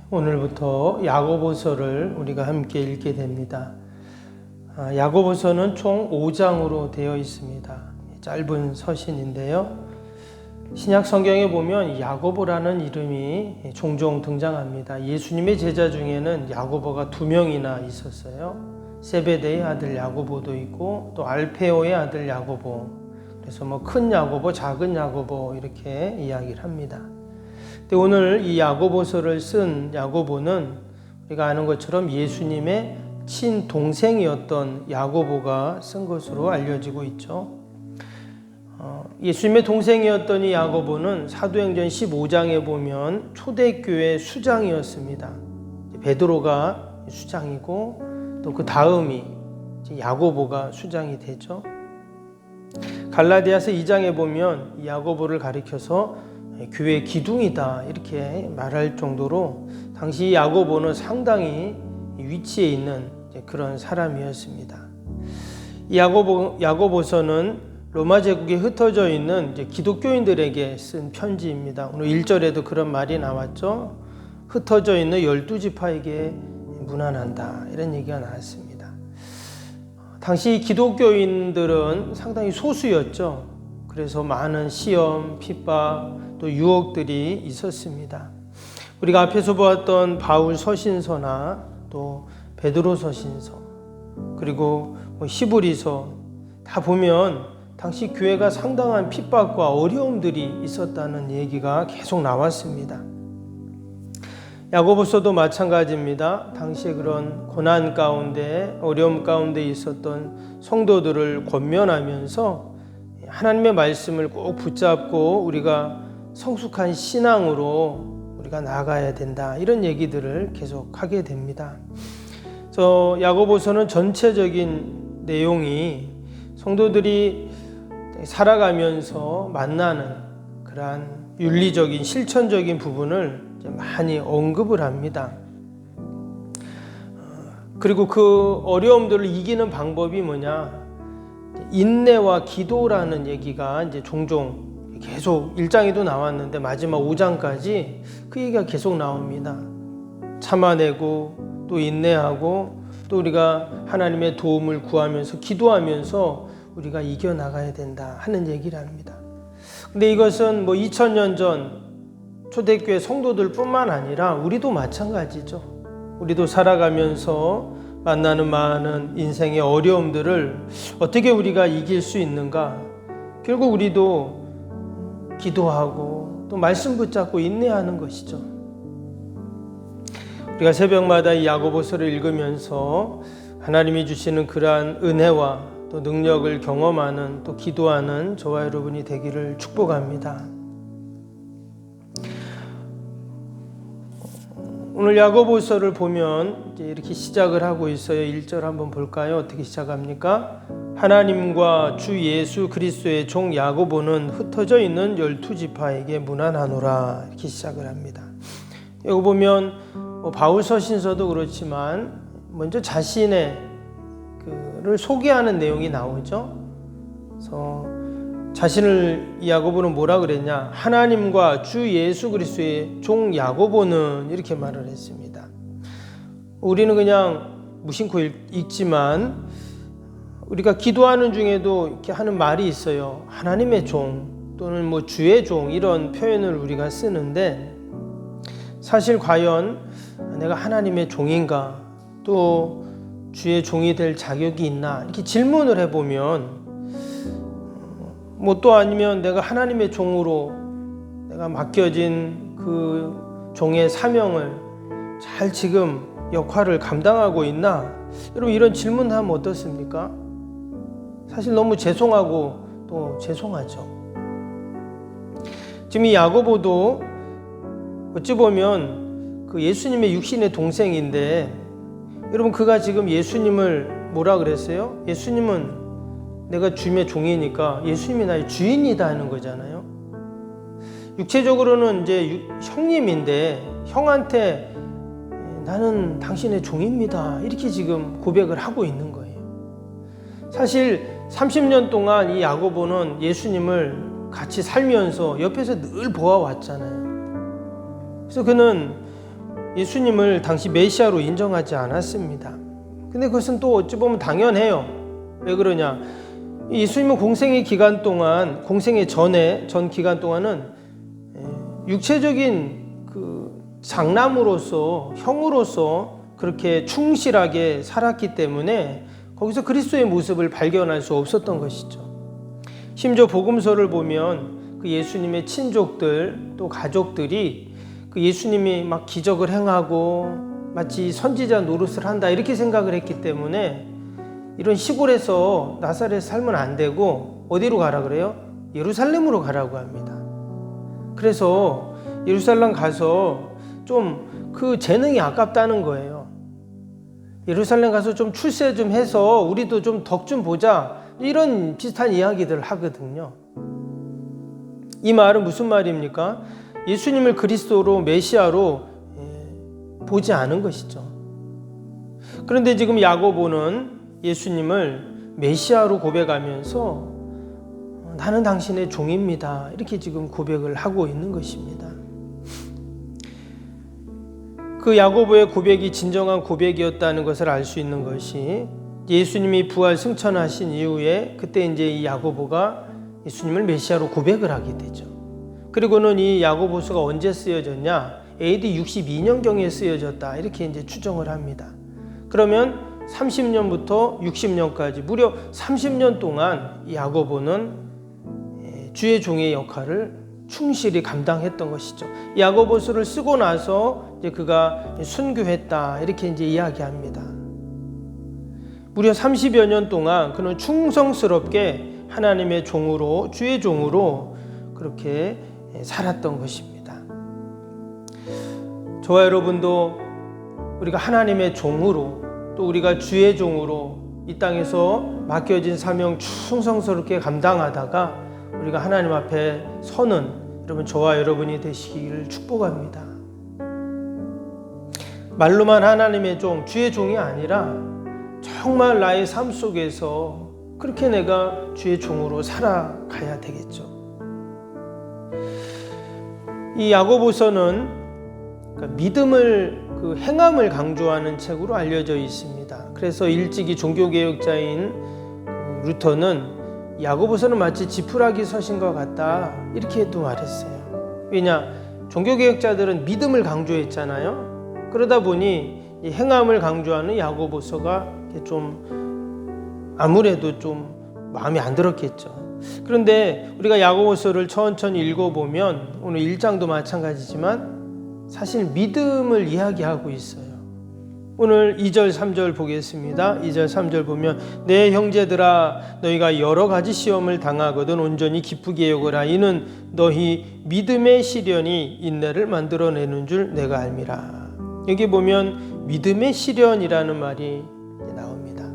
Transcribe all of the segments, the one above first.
오늘부터 야고보서를 우리가 함께 읽게 됩니다. 야고보서는 총 5장으로 되어 있습니다. 짧은 서신인데요. 신약 성경에 보면 야고보라는 이름이 종종 등장합니다. 예수님의 제자 중에는 야고보가 2명이나 있었어요. 세베대의 아들 야고보도 있고 또 알페오의 아들 야고보. 그래서 큰 야고보, 작은 야고보 이렇게 이야기를 합니다. 근데 오늘 이 야고보서를 쓴 야고보는 우리가 아는 것처럼 예수님의 친동생이었던 야고보가 쓴 것으로 알려지고 있죠. 예수님의 동생이었던 이 야고보는 사도행전 15장에 보면 초대교회 수장이었습니다. 베드로가 수장이고 또 그 다음이 야고보가 수장이 되죠. 갈라디아서 2장에 보면 야고보를 가리켜서 교회 기둥이다 이렇게 말할 정도로 당시 야고보는 상당히 위치에 있는 그런 사람이었습니다. 이 야고보서는 로마 제국에 흩어져 있는 기독교인들에게 쓴 편지입니다. 오늘 1절에도 그런 말이 나왔죠. 흩어져 있는 12지파에게 문안한다 이런 얘기가 나왔습니다. 당시 기독교인들은 상당히 소수였죠. 그래서 많은 시험, 핍박, 또 유혹들이 있었습니다. 우리가 앞에서 보았던 바울 서신서나 또 베드로 서신서 그리고 히브리서 다 보면 당시 교회가 상당한 핍박과 어려움들이 있었다는 얘기가 계속 나왔습니다. 야고보서도 마찬가지입니다. 당시에 그런 고난 가운데 어려움 가운데 있었던 성도들을 권면하면서 하나님의 말씀을 꼭 붙잡고 우리가 성숙한 신앙으로 우리가 나아가야 된다 이런 얘기들을 계속 하게 됩니다. 야고보서는 전체적인 내용이 성도들이 살아가면서 만나는 그러한 윤리적인 실천적인 부분을 많이 언급을 합니다. 그리고 그 어려움들을 이기는 방법이 뭐냐? 인내와 기도라는 얘기가 이제 종종 계속 1장에도 나왔는데 마지막 5장까지 그 얘기가 계속 나옵니다. 참아내고 또 인내하고 또 우리가 하나님의 도움을 구하면서 기도하면서 우리가 이겨나가야 된다 하는 얘기를 합니다. 근데 이것은 2000년 전 초대교회 성도들 뿐만 아니라 우리도 마찬가지죠. 우리도 살아가면서 만나는 많은 인생의 어려움들을 어떻게 우리가 이길 수 있는가? 결국 우리도 기도하고 또 말씀 붙잡고 인내하는 것이죠. 우리가 새벽마다 이 야고보서를 읽으면서 하나님이 주시는 그러한 은혜와 또 능력을 경험하는 또 기도하는 저와 여러분이 되기를 축복합니다. 오늘 야고보서를 보면 이제 이렇게 시작을 하고 있어요. 1절 한번 볼까요? 어떻게 시작합니까? 하나님과 주 예수 그리스도의 종 야고보는 흩어져 있는 12지파에게 문안하노라 이렇게 시작을 합니다. 여기 보면 바울 서신서도 그렇지만 먼저 자신의 그를 소개하는 내용이 나오죠. 그래서 자신을 이 야고보는 뭐라 그랬냐? 하나님과 주 예수 그리스도의 종 야고보는 이렇게 말을 했습니다. 우리는 그냥 무심코 읽지만 우리가 기도하는 중에도 이렇게 하는 말이 있어요. 하나님의 종 또는 주의 종 이런 표현을 우리가 쓰는데 사실 과연 내가 하나님의 종인가 또 주의 종이 될 자격이 있나 이렇게 질문을 해보면 또 아니면 내가 하나님의 종으로 내가 맡겨진 그 종의 사명을 잘 지금 역할을 감당하고 있나? 여러분 이런 질문하면 어떻습니까? 사실 너무 죄송하고 또 죄송하죠. 지금 이 야고보도 어찌 보면 그 예수님의 육신의 동생인데 여러분 그가 지금 예수님을 뭐라 그랬어요? 예수님은 내가 주님의 종이니까 예수님이 나의 주인이다 하는 거잖아요. 육체적으로는 이제 형님인데 형한테 나는 당신의 종입니다 이렇게 지금 고백을 하고 있는 거예요. 사실 30년 동안 이 야고보는 예수님을 같이 살면서 옆에서 늘 보아왔잖아요. 그래서 그는 예수님을 당시 메시아로 인정하지 않았습니다. 근데 그것은 또 어찌 보면 당연해요. 왜 그러냐? 예수님은 공생의 기간 동안, 공생의 전 기간 동안은 육체적인 그 장남으로서, 형으로서 그렇게 충실하게 살았기 때문에 거기서 그리스도의 모습을 발견할 수 없었던 것이죠. 심지어 복음서를 보면 그 예수님의 친족들 또 가족들이 그 예수님이 막 기적을 행하고 마치 선지자 노릇을 한다 이렇게 생각을 했기 때문에 이런 시골에서 나사렛 살면 안 되고 어디로 가라 그래요? 예루살렘으로 가라고 합니다. 그래서 예루살렘 가서 좀 그 재능이 아깝다는 거예요. 예루살렘 가서 좀 출세 좀 해서 우리도 좀 덕 좀 보자, 이런 비슷한 이야기들을 하거든요. 이 말은 무슨 말입니까? 예수님을 그리스도로, 메시아로 보지 않은 것이죠. 그런데 지금 야고보는 예수님을 메시아로 고백하면서 나는 당신의 종입니다, 이렇게 지금 고백을 하고 있는 것입니다. 그 야고보의 고백이 진정한 고백이었다는 것을 알 수 있는 것이 예수님이 부활 승천하신 이후에 그때 이제 이 야고보가 예수님을 메시아로 고백을 하게 되죠. 그리고는 이 야고보서가 언제 쓰여졌냐? AD 62년경에 쓰여졌다, 이렇게 이제 추정을 합니다. 그러면 30년부터 60년까지 무려 30년 동안 이 야고보는 주의 종의 역할을 충실히 감당했던 것이죠. 야고보서를 쓰고 나서 이제 그가 순교했다, 이렇게 이제 이야기합니다. 무려 30여 년 동안 그는 충성스럽게 하나님의 종으로, 주의 종으로 그렇게 살았던 것입니다. 저와 여러분도 우리가 하나님의 종으로, 또 우리가 주의 종으로 이 땅에서 맡겨진 사명 충성스럽게 감당하다가 우리가 하나님 앞에 서는 여러분, 저와 여러분이 되시기를 축복합니다. 말로만 하나님의 종, 주의 종이 아니라 정말 나의 삶 속에서 그렇게 내가 주의 종으로 살아가야 되겠죠. 이 야고보서는 믿음을, 그 행함을 강조하는 책으로 알려져 있습니다. 그래서 일찍이 종교개혁자인 루터는 야고보서는 마치 지푸라기 서신 것 같다, 이렇게도 말했어요. 왜냐? 종교개혁자들은 믿음을 강조했잖아요. 그러다 보니 이 행함을 강조하는 야고보서가 좀 아무래도 좀 마음에 안 들었겠죠. 그런데 우리가 야고보서를 천천히 읽어보면 오늘 1장도 마찬가지지만 사실 믿음을 이야기하고 있어요. 오늘 2절 3절 보겠습니다. 2절 3절 보면 내 형제들아 너희가 여러 가지 시험을 당하거든 온전히 기쁘게 여겨라. 이는 너희 믿음의 시련이 인내를 만들어내는 줄 내가 알미라. 여기 보면 믿음의 시련이라는 말이 나옵니다.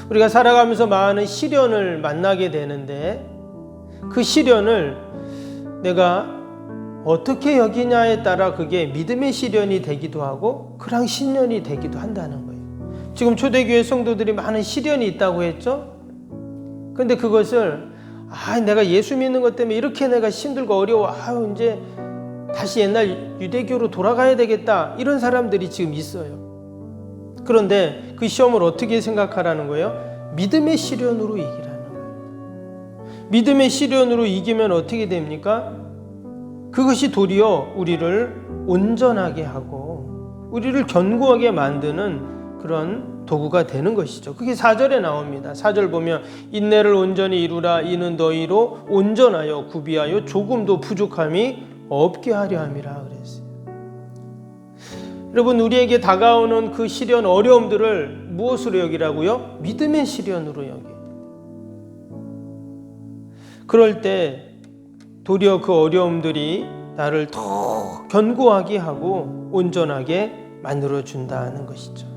우리가 살아가면서 많은 시련을 만나게 되는데 그 시련을 내가 어떻게 여기냐에 따라 그게 믿음의 시련이 되기도 하고 그랑 신년이 되기도 한다는 거예요. 지금 초대교회 성도들이 많은 시련이 있다고 했죠. 그런데 그것을 내가 예수 믿는 것 때문에 이렇게 내가 힘들고 어려워, 이제 다시 옛날 유대교로 돌아가야 되겠다, 이런 사람들이 지금 있어요. 그런데 그 시험을 어떻게 생각하라는 거예요? 믿음의 시련으로 이기라는 거예요. 믿음의 시련으로 이기면 어떻게 됩니까? 그것이 도리어 우리를 온전하게 하고 우리를 견고하게 만드는 그런 도구가 되는 것이죠. 그게 4절에 나옵니다. 4절 보면 인내를 온전히 이루라. 이는 너희로 온전하여 구비하여 조금도 부족함이 없게 하려 함이라 그랬어요. 여러분, 우리에게 다가오는 그 시련, 어려움들을 무엇으로 여기라고요? 믿음의 시련으로 여겨요. 그럴 때 도리어 그 어려움들이 나를 더 견고하게 하고 온전하게 만들어준다는 것이죠.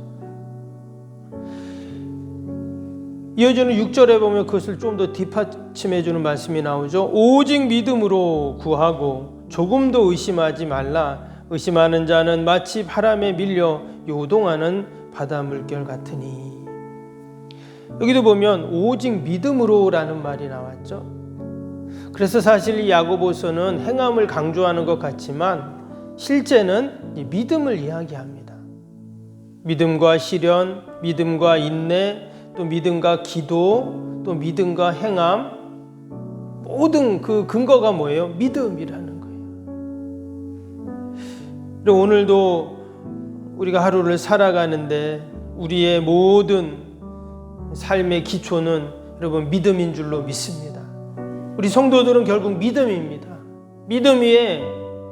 이어지는 6절에 보면 그것을 좀 더 뒷받침해주는 말씀이 나오죠. 오직 믿음으로 구하고 조금도 의심하지 말라. 의심하는 자는 마치 바람에 밀려 요동하는 바다 물결 같으니. 여기도 보면 오직 믿음으로라는 말이 나왔죠. 그래서 사실 이 야고보서는 행함을 강조하는 것 같지만 실제는 이 믿음을 이야기합니다. 믿음과 실현, 믿음과 인내, 또 믿음과 기도, 또 믿음과 행함, 모든 그 근거가 뭐예요? 믿음이라는 거예요. 오늘도 우리가 하루를 살아가는데 우리의 모든 삶의 기초는 여러분 믿음인 줄로 믿습니다. 우리 성도들은 결국 믿음입니다. 믿음 위에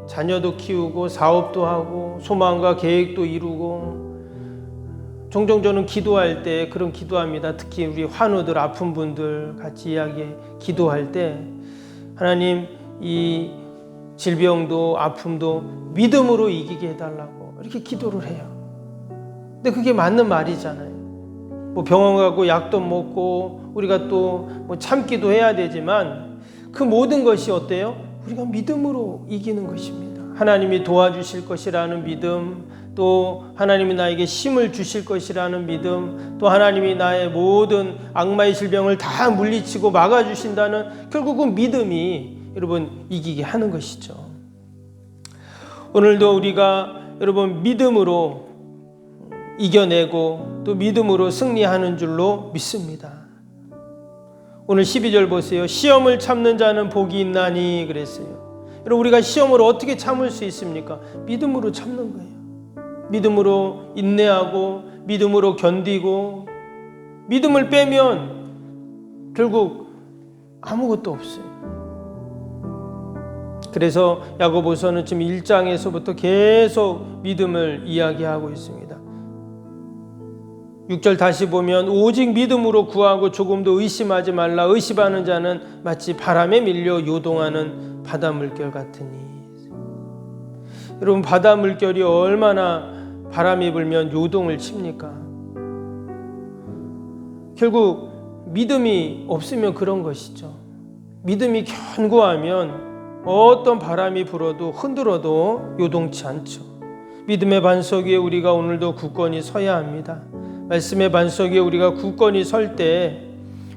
자녀도 키우고 사업도 하고 소망과 계획도 이루고, 종종 저는 기도할 때 그런 기도합니다. 특히 우리 환우들, 아픈 분들 같이 기도할 때 하나님 이 질병도 아픔도 믿음으로 이기게 해달라고 이렇게 기도를 해요. 근데 그게 맞는 말이잖아요. 뭐 병원 가고 약도 먹고 우리가 또 뭐 참기도 해야 되지만 그 모든 것이 어때요? 우리가 믿음으로 이기는 것입니다. 하나님이 도와주실 것이라는 믿음, 또 하나님이 나에게 힘을 주실 것이라는 믿음, 또 하나님이 나의 모든 악마의 질병을 다 물리치고 막아주신다는 결국은 믿음이 여러분 이기게 하는 것이죠. 오늘도 우리가 여러분 믿음으로 이겨내고 또 믿음으로 승리하는 줄로 믿습니다. 오늘 12절 보세요. 시험을 참는 자는 복이 있나니 그랬어요. 여러분 우리가 시험을 어떻게 참을 수 있습니까? 믿음으로 참는 거예요. 믿음으로 인내하고 믿음으로 견디고, 믿음을 빼면 결국 아무것도 없어요. 그래서 야고보서는 지금 1장에서부터 계속 믿음을 이야기하고 있습니다. 6절 다시 보면 오직 믿음으로 구하고 조금도 의심하지 말라. 의심하는 자는 마치 바람에 밀려 요동하는 바다 물결 같으니. 여러분 바다 물결이 얼마나 바람이 불면 요동을 칩니까? 결국 믿음이 없으면 그런 것이죠. 믿음이 견고하면 어떤 바람이 불어도 흔들어도 요동치 않죠. 믿음의 반석 위에 우리가 오늘도 굳건히 서야 합니다. 말씀의 반석 위에 우리가 굳건히 설 때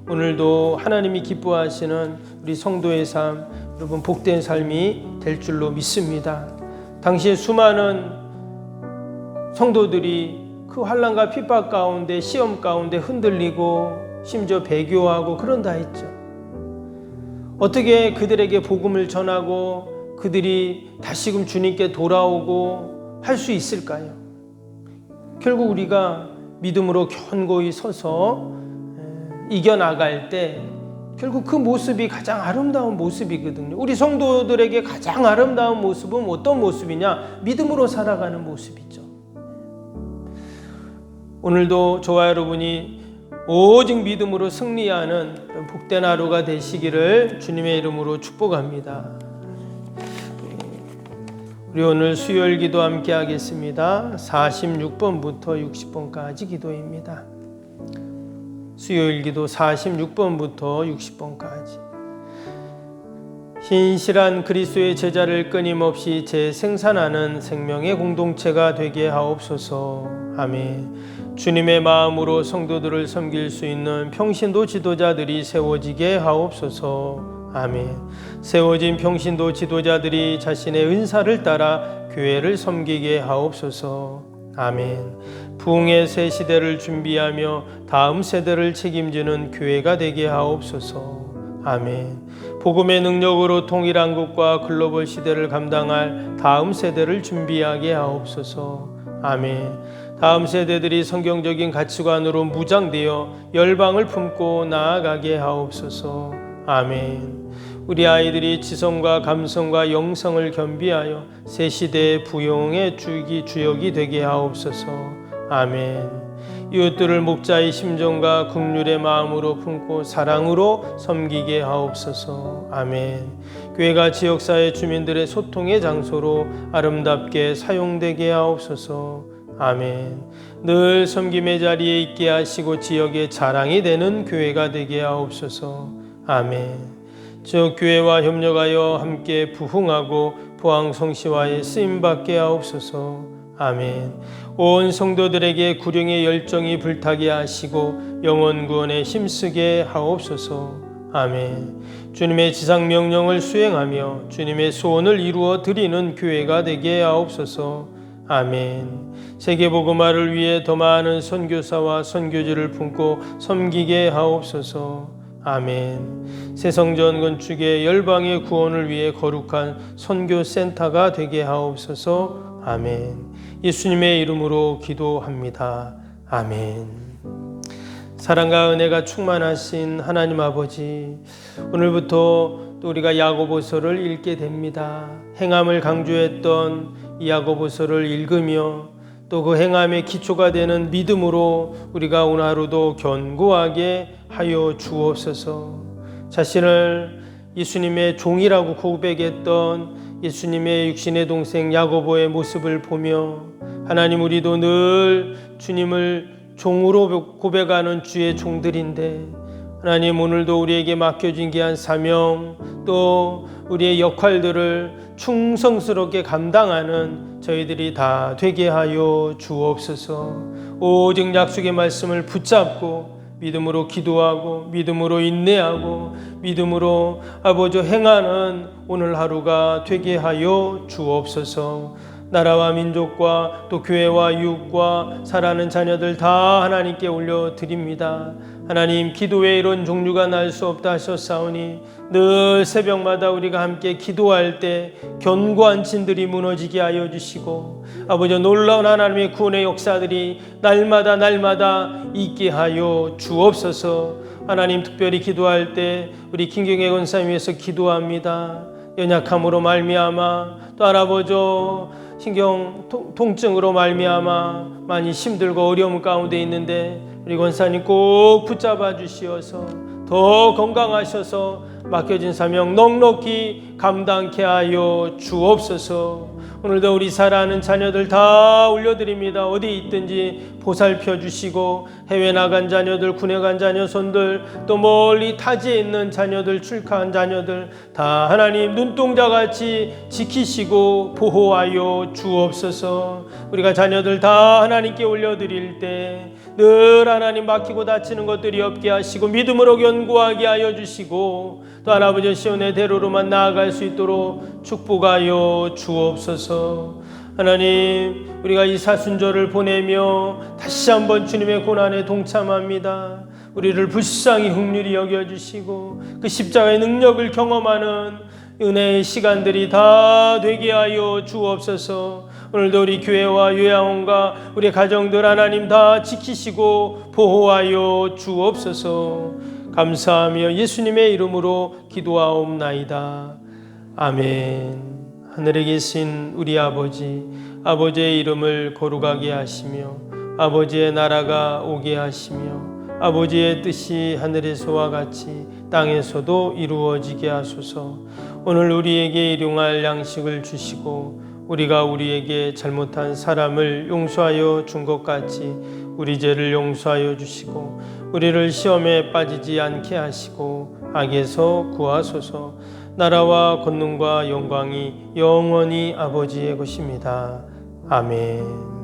오늘도 하나님이 기뻐하시는 우리 성도의 삶, 여러분 복된 삶이 될 줄로 믿습니다. 당시에 수많은 성도들이 그 환난과 핍박 가운데, 시험 가운데 흔들리고 심지어 배교하고 그런다 했죠. 어떻게 그들에게 복음을 전하고 그들이 다시금 주님께 돌아오고 할 수 있을까요? 결국 우리가 믿음으로 견고히 서서 이겨나갈 때 결국 그 모습이 가장 아름다운 모습이거든요. 우리 성도들에게 가장 아름다운 모습은 어떤 모습이냐? 믿음으로 살아가는 모습이죠. 오늘도 저와 여러분이 오직 믿음으로 승리하는 복된 하루가 되시기를 주님의 이름으로 축복합니다. 우리 오늘 수요일 기도 함께 하겠습니다. 46번부터 60번까지 기도입니다. 수요일 기도 46번부터 60번까지. 신실한 그리스도의 제자를 끊임없이 재생산하는 생명의 공동체가 되게 하옵소서. 아멘. 주님의 마음으로 성도들을 섬길 수 있는 평신도 지도자들이 세워지게 하옵소서. 아멘. 세워진 평신도 지도자들이 자신의 은사를 따라 교회를 섬기게 하옵소서. 아멘. 부흥의 새 시대를 준비하며 다음 세대를 책임지는 교회가 되게 하옵소서. 아멘. 복음의 능력으로 통일한국과 글로벌 시대를 감당할 다음 세대를 준비하게 하옵소서. 아멘. 다음 세대들이 성경적인 가치관으로 무장되어 열방을 품고 나아가게 하옵소서. 아멘. 우리 아이들이 지성과 감성과 영성을 겸비하여 새 시대의 부흥의 주역이 되게 하옵소서. 아멘. 이웃들을 목자의 심정과 긍휼의 마음으로 품고 사랑으로 섬기게 하옵소서. 아멘. 교회가 지역사회 주민들의 소통의 장소로 아름답게 사용되게 하옵소서. 아멘. 늘 섬김의 자리에 있게 하시고 지역의 자랑이 되는 교회가 되게 하옵소서. 아멘. 저 교회와 협력하여 함께 부흥하고 보항성시와의 쓰임받게 하옵소서. 아멘. 온 성도들에게 구령의 열정이 불타게 하시고 영혼 구원에 힘쓰게 하옵소서. 아멘. 주님의 지상 명령을 수행하며 주님의 소원을 이루어 드리는 교회가 되게 하옵소서. 아멘. 세계복음화를 위해 더 많은 선교사와 선교지를 품고 섬기게 하옵소서. 아멘. 새성전 건축의 열방의 구원을 위해 거룩한 선교센터가 되게 하옵소서. 아멘. 예수님의 이름으로 기도합니다. 아멘. 사랑과 은혜가 충만하신 하나님 아버지, 오늘부터 또 우리가 야고보서를 읽게 됩니다. 행함을 강조했던 이 야고보서를 읽으며 또 그 행함의 기초가 되는 믿음으로 우리가 오늘 하루도 견고하게 하여 주옵소서. 자신을 예수님의 종이라고 고백했던 예수님의 육신의 동생 야고보의 모습을 보며 하나님, 우리도 늘 주님을 종으로 고백하는 주의 종들인데 하나님, 오늘도 우리에게 맡겨진 귀한 사명, 또 우리의 역할들을 충성스럽게 감당하는 저희들이 다 되게 하여 주옵소서. 오직 약속의 말씀을 붙잡고 믿음으로 기도하고 믿음으로 인내하고 믿음으로 아버지 행하는 오늘 하루가 되게 하여 주옵소서. 나라와 민족과 또 교회와 이웃과 사랑하는 자녀들 다 하나님께 올려드립니다. 하나님, 기도에 이런 종류가 날 수 없다 하셨사오니 늘 새벽마다 우리가 함께 기도할 때 견고한 진들이 무너지게 하여 주시고 아버지, 놀라운 하나님의 구원의 역사들이 날마다 있게 하여 주옵소서. 하나님, 특별히 기도할 때 우리 김경애 권사님 위해서 기도합니다. 연약함으로 말미암아 또 할아버지 신경 통증으로 말미암아 많이 힘들고 어려움 가운데 있는데 우리 권사님 꼭 붙잡아 주시어서 더 건강하셔서 맡겨진 사명 넉넉히 감당케 하여 주옵소서. 오늘도 우리 사랑하는 자녀들 다 올려드립니다. 어디 있든지 보살펴 주시고 해외 나간 자녀들, 군에 간 자녀손들, 또 멀리 타지에 있는 자녀들, 출가한 자녀들 다 하나님 눈동자같이 지키시고 보호하여 주옵소서. 우리가 자녀들 다 하나님께 올려드릴 때 늘 하나님 맡기고 다치는 것들이 없게 하시고 믿음으로 견고하게 하여 주시고 또 할아버지 시온의 대로로만 나아갈 수 있도록 축복하여 주옵소서. 하나님, 우리가 이 사순절을 보내며 다시 한번 주님의 고난에 동참합니다. 우리를 불쌍히 긍휼히 여겨주시고 그 십자가의 능력을 경험하는 은혜의 시간들이 다 되게 하여 주옵소서. 오늘도 우리 교회와 요양원과 우리 가정들 하나님 다 지키시고 보호하여 주옵소서. 감사하며 예수님의 이름으로 기도하옵나이다. 아멘. 하늘에 계신 우리 아버지, 아버지의 이름을 거룩하게 하시며 아버지의 나라가 오게 하시며 아버지의 뜻이 하늘에서와 같이 땅에서도 이루어지게 하소서. 오늘 우리에게 일용할 양식을 주시고 우리가 우리에게 잘못한 사람을 용서하여 준 것 같이 우리 죄를 용서하여 주시고 우리를 시험에 빠지지 않게 하시고 악에서 구하소서. 나라와 권능과 영광이 영원히 아버지의 것입니다. 아멘.